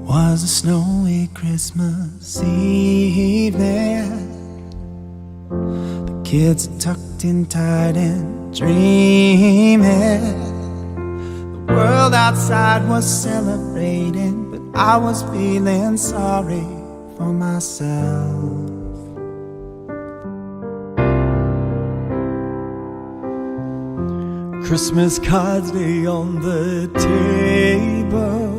Was a snowy Christmas evening. The kids tucked in tight and dreaming. The world outside was celebrating, but I was feeling sorry for myself. Christmas cards lay on the table.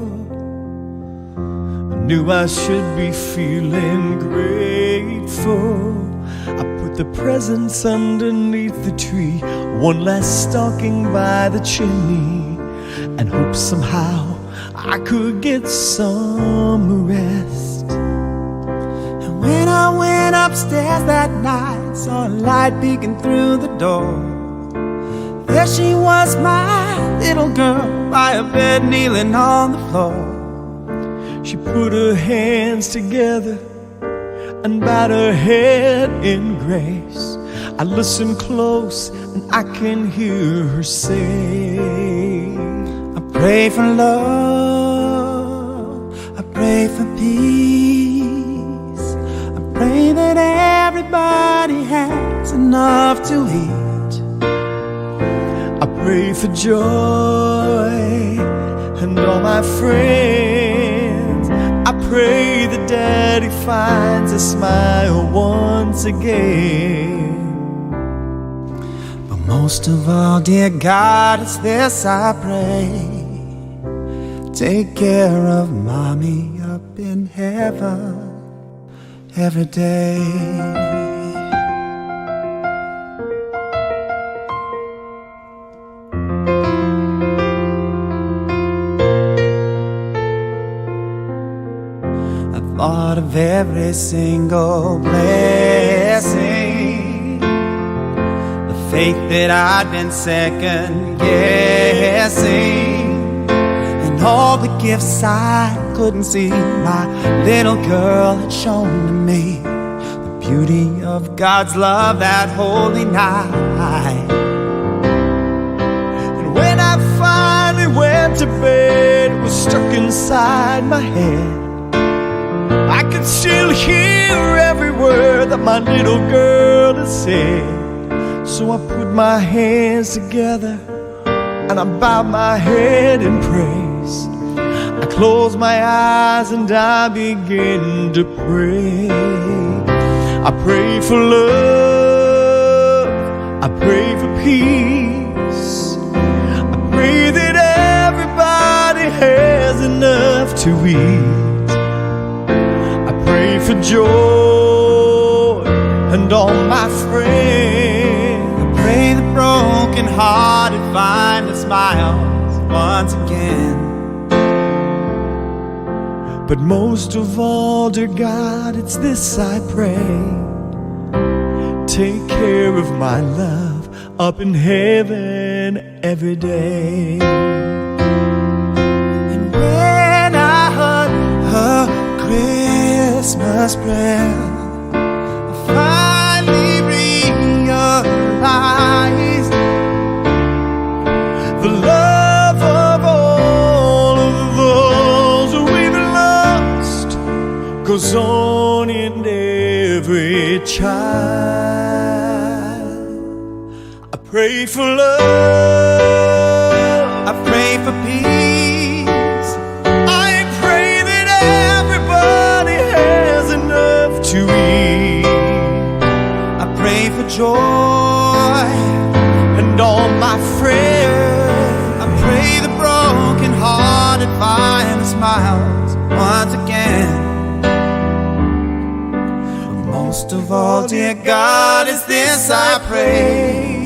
I knew I should be feeling grateful. I put the presents underneath the tree, one last stocking by the chimney, and hoped somehow I could get some rest. And when I went upstairs that night, saw a light peeking through the door. There she was, my little girl, by her bed, kneeling on the floor. She put her hands together and bowed her head in grace. I listened close and I can hear her say, I pray for love, I pray for peace, I pray that everybody has enough to eat. I pray for joy and all my friends. I pray that Daddy finds a smile once again. But most of all, dear God, it's this I pray. Take care of Mommy up in heaven every day. Thought of every single blessing, the faith that I'd been second guessing, and all the gifts I couldn't see my little girl had shown to me. The beauty of God's love that holy night. And when I finally went to bed, it was stuck inside my head. I could still hear every word that my little girl had said. So I put my hands together and I bowed my head in praise. I closed my eyes and I began to pray. I pray for love, I pray for peace, I pray that everybody has enough to eat. Pray for joy and all my friends. I pray the broken hearted find the smiles once again. But most of all, dear God, it's this I pray. Take care of my love up in heaven every day. And when I heard her Christmas prayer, I finally realized the love of all of those we've lost goes on in every child. I pray for love, I pray for peace, I pray that everybody has enough to eat. I pray for joy and all my friends. I pray the broken hearted find smiles once again. But most of all, dear God, it's this I pray.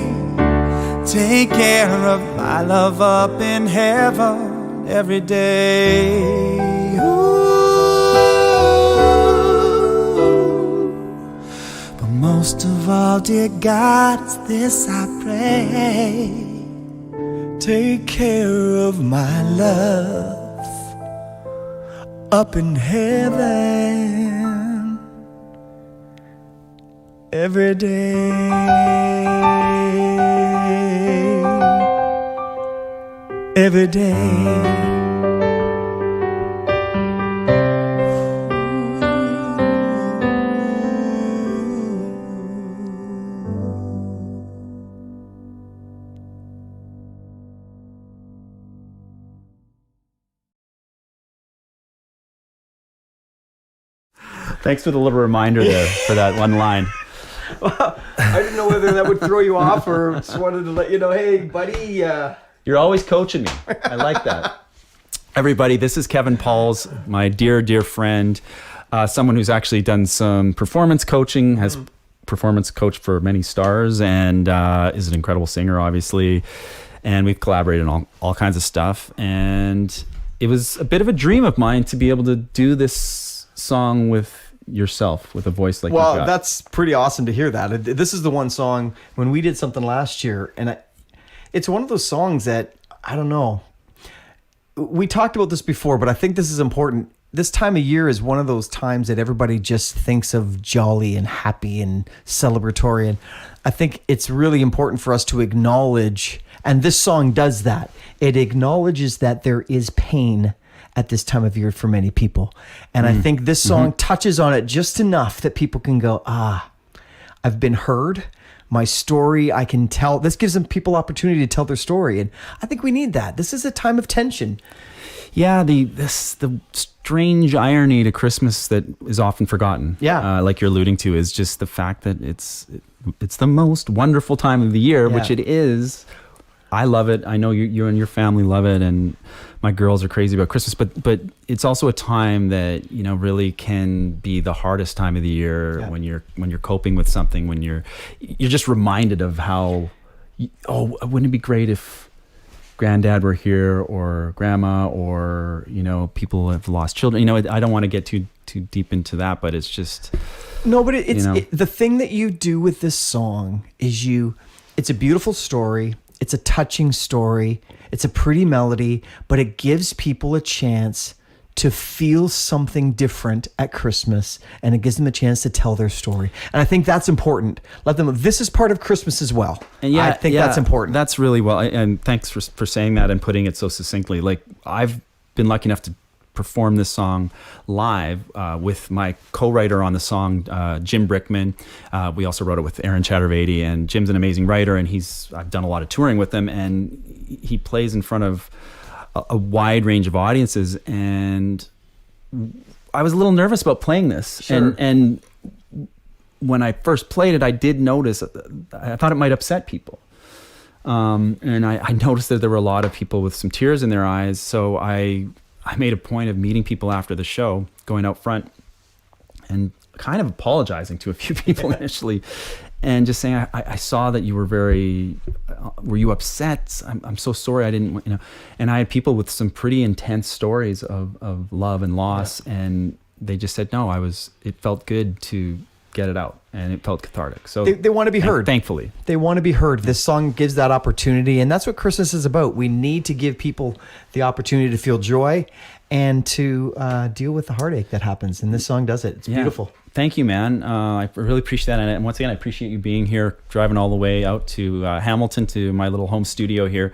Take care of my love up in heaven every day. But most of all, dear God, it's this I pray. Take care of my love up in heaven every day. Every day. Thanks for the little reminder there for that one line. Well, I didn't know whether that would throw you off or just wanted to let you know, hey, buddy. You're always coaching me. I like that. Everybody, this is Kevin Pauls, my dear, dear friend, someone who's actually done some performance coaching, has performance coached for many stars, and is an incredible singer, obviously. And we've collaborated on all kinds of stuff. And it was a bit of a dream of mine to be able to do this song with yourself, with a voice like you've got. That's pretty awesome to hear that. This is the one song when we did something last year, and it's one of those songs that, I don't know, we talked about this before, but I think this is important. This time of year is one of those times that everybody just thinks of jolly and happy and celebratory. And I think it's really important for us to acknowledge, and this song does that. It acknowledges that there is pain at this time of year for many people. And I think this song touches on it just enough that people can go, I've been heard. My story, I can tell. This gives them people opportunity to tell their story. And I think we need that. This is a time of tension. Yeah, the strange irony to Christmas that is often forgotten. Yeah. Like you're alluding to, is just the fact that it's the most wonderful time of the year, which it is. I love it. I know you and your family love it, and my girls are crazy about Christmas. But it's also a time that, you know, really can be the hardest time of the year when you're coping with something. When you're just reminded of how, wouldn't it be great if granddad were here, or grandma, or, you know, people have lost children. You know, I don't want to get too deep into that, but it's just no. But the thing that you do with this song is it's a beautiful story. It's a touching story. It's a pretty melody, but it gives people a chance to feel something different at Christmas, and it gives them a chance to tell their story. And I think that's important. Let them. This is part of Christmas as well. And I think that's important. That's really well. And thanks for saying that and putting it so succinctly. Like, I've been lucky enough to perform this song live with my co-writer on the song, Jim Brickman. We also wrote it with Arun Chaturvedi, and Jim's an amazing writer, and I've done a lot of touring with him, and he plays in front of a wide range of audiences. And I was a little nervous about playing this. Sure. And when I first played it, I did notice, I thought it might upset people. And I noticed that there were a lot of people with some tears in their eyes. So I made a point of meeting people after the show, going out front and kind of apologizing to a few people initially, and just saying, I saw that you were were you upset? I'm so sorry. I didn't, you know. And I had people with some pretty intense stories of love and loss, and they just said, no, it felt good to get it out, and it felt cathartic. So they want to be heard. Thankfully, they want to be heard. This song gives that opportunity, and that's what Christmas is about. We need to give people the opportunity to feel joy and to deal with the heartache that happens, and this song does it. It's beautiful. Thank you, man. I really appreciate that, and once again, I appreciate you being here, driving all the way out to Hamilton, to my little home studio here.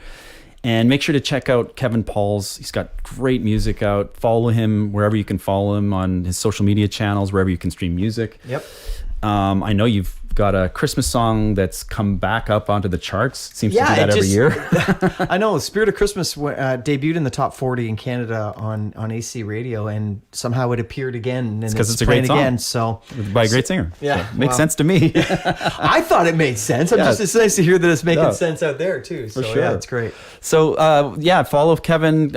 And make sure to check out Kevin Pauls. He's got great music out. Follow him wherever you can follow him, on his social media channels, wherever you can stream music. Yep. I know you've got a Christmas song that's come back up onto the charts. It seems to do that every year. I know. Spirit of Christmas debuted in the top 40 in Canada on AC radio, and somehow it appeared again. And it's a great song. Again, so by a great singer. Yeah, so makes sense to me. I thought it made sense. It's nice to hear that it's making sense out there too. So, for sure. Yeah, it's great. So follow Kevin.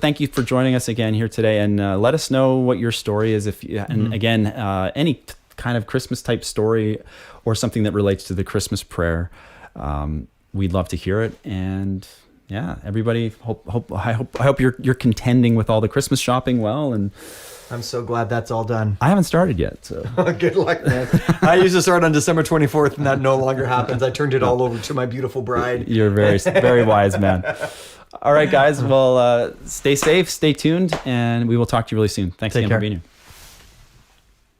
Thank you for joining us again here today, and let us know what your story is. And again, any kind of Christmas type story or something that relates to the Christmas prayer, we'd love to hear it. And everybody, I hope you're contending with all the Christmas shopping well. And I'm so glad that's all done. I haven't started yet, so good luck, man. I used to start on December 24th, and that no longer happens. I turned it all over to my beautiful bride. You're very, very wise, man. All right, guys. Well, stay safe, stay tuned, and we will talk to you really soon. Thanks again for being here.